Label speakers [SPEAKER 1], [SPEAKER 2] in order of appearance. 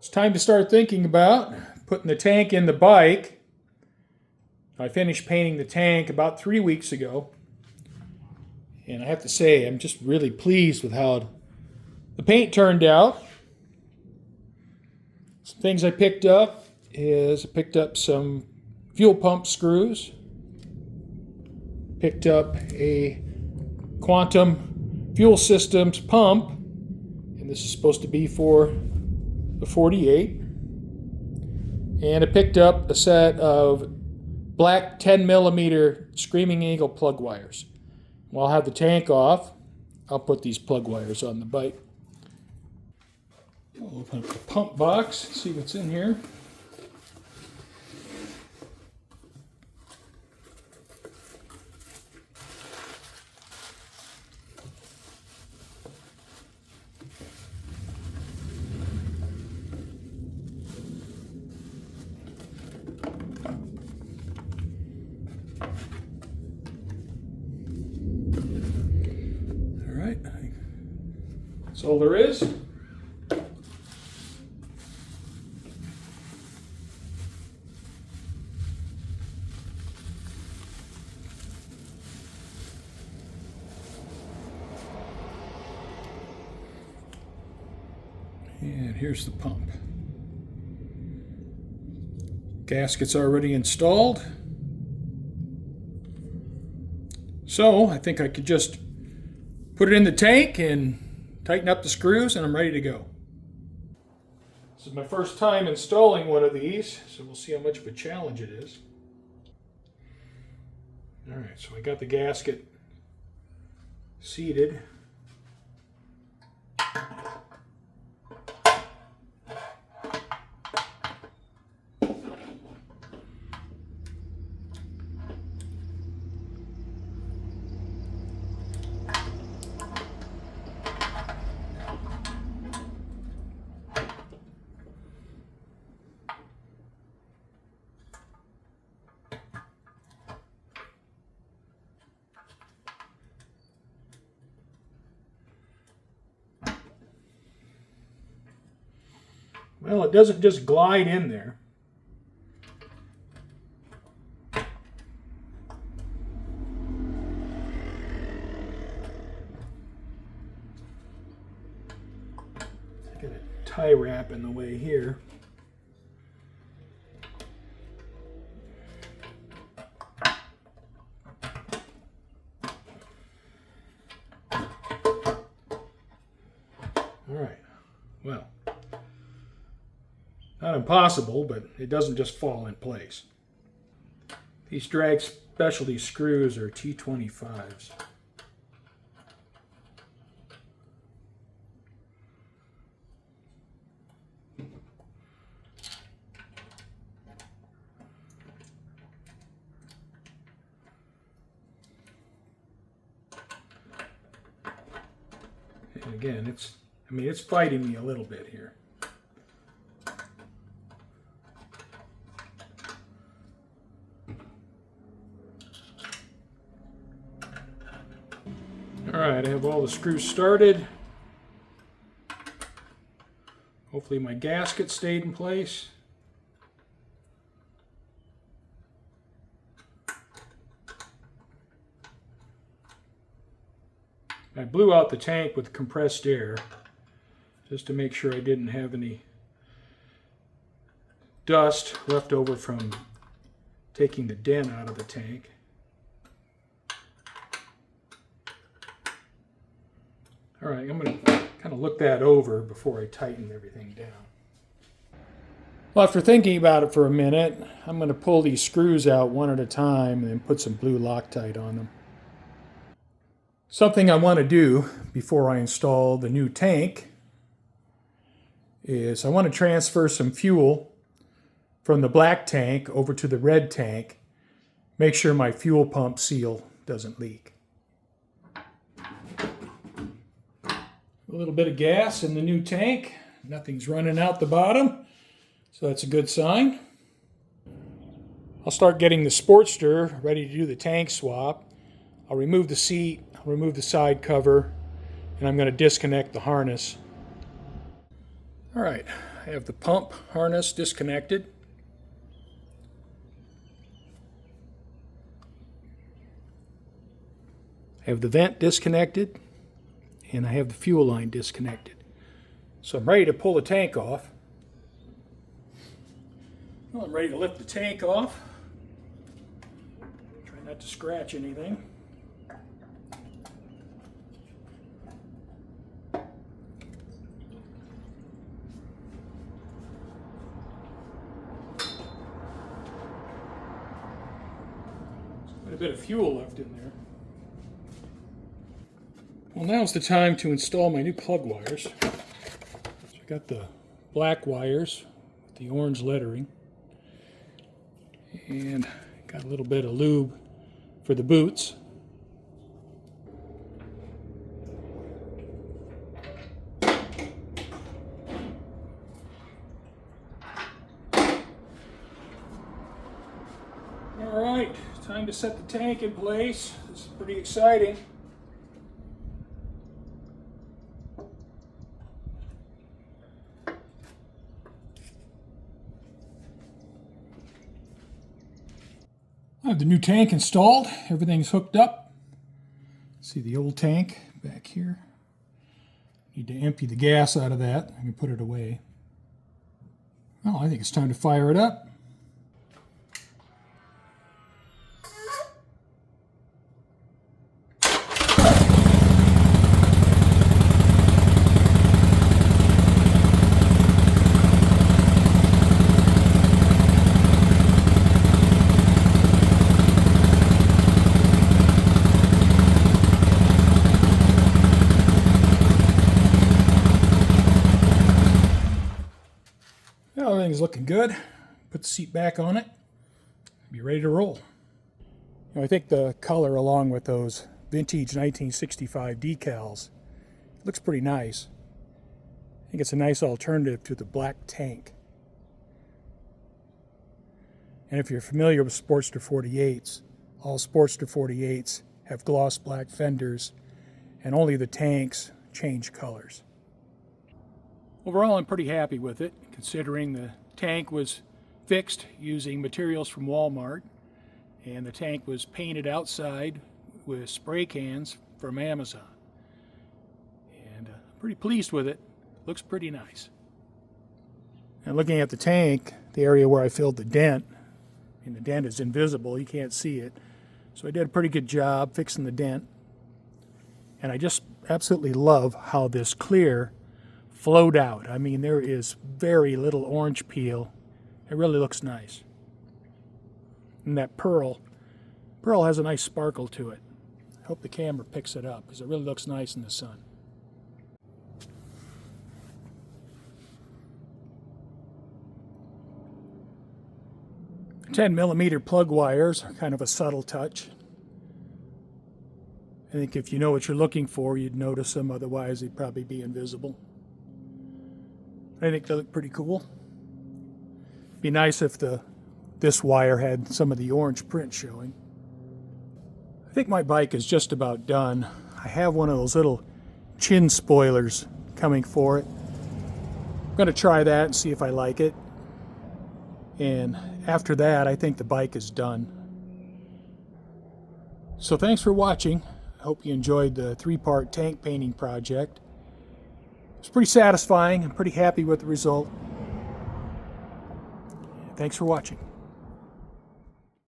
[SPEAKER 1] It's time to start thinking about putting the tank in the bike. I finished painting the tank about 3 weeks ago. And I have to say, I'm just really pleased with how the paint turned out. Some things I picked up is I picked up some fuel pump screws. Picked up a Quantum Fuel Systems pump. And this is supposed to be for the 48. And I picked up a set of black 10mm Screaming Eagle plug wires. While I'll have the tank off, I'll put these plug wires on the bike. We'll open up the pump box, see what's in here. That's all there is. And here's the pump. Gasket's already installed. So I think I could just put it in the tank and tighten up the screws, and I'm ready to go. This is my first time installing one of these, so we'll see how much of a challenge it is. All right, so I got the gasket seated. Well, it doesn't just glide in there. I got a tie wrap in the way here. All right, well. Not impossible, but it doesn't just fall in place. These Drag Specialties screws are T25s. And again, it's fighting me a little bit here. All right, I have all the screws started. Hopefully my gasket stayed in place. I blew out the tank with compressed air just to make sure I didn't have any dust left over from taking the dent out of the tank. All right, I'm going to kind of look that over before I tighten everything down. Well, after thinking about it for a minute, I'm going to pull these screws out one at a time and then put some blue Loctite on them. Something I want to do before I install the new tank is I want to transfer some fuel from the black tank over to the red tank, make sure my fuel pump seal doesn't leak. A little bit of gas in the new tank. Nothing's running out the bottom, so that's a good sign. I'll start getting the Sportster ready to do the tank swap. I'll remove the seat, I'll remove the side cover, and I'm going to disconnect the harness. All right, I have the pump harness disconnected. I have the vent disconnected, and I have the fuel line disconnected. So I'm ready to pull the tank off. Well, I'm ready to lift the tank off. Try not to scratch anything. Quite a bit of fuel left in there. Well, now's the time to install my new plug wires. So I got the black wires with the orange lettering, and got a little bit of lube for the boots. All right, time to set the tank in place. This is pretty exciting. I have the new tank installed. Everything's hooked up. See the old tank back here. Need to empty the gas out of that. I can put it away. Well, I think it's time to fire it up. Well, everything's looking good. Put the seat back on it. Be ready to roll. You know, I think the color, along with those vintage 1965 decals, looks pretty nice. I think it's a nice alternative to the black tank. And if you're familiar with Sportster 48s, all Sportster 48s have gloss black fenders, and only the tanks change colors. Overall, I'm pretty happy with it, considering the tank was fixed using materials from Walmart, and the tank was painted outside with spray cans from Amazon. And I'm pretty pleased with it. Looks pretty nice. And looking at the tank, the area where I filled the dent, and the dent is invisible, you can't see it. So I did a pretty good job fixing the dent. And I just absolutely love how this clear flowed out. I mean, there is very little orange peel. It really looks nice. And that pearl has a nice sparkle to it. I hope the camera picks it up because it really looks nice in the sun. 10mm plug wires are kind of a subtle touch. I think if you know what you're looking for, you'd notice them, otherwise they'd probably be invisible. I think they look pretty cool. Be nice if this wire had some of the orange print showing. I think my bike is just about done. I have one of those little chin spoilers coming for it. I'm going to try that and see if I like it. And after that, I think the bike is done. So thanks for watching. I hope you enjoyed the 3-part tank painting project. It's pretty satisfying. I'm pretty happy with the result. Thanks for watching.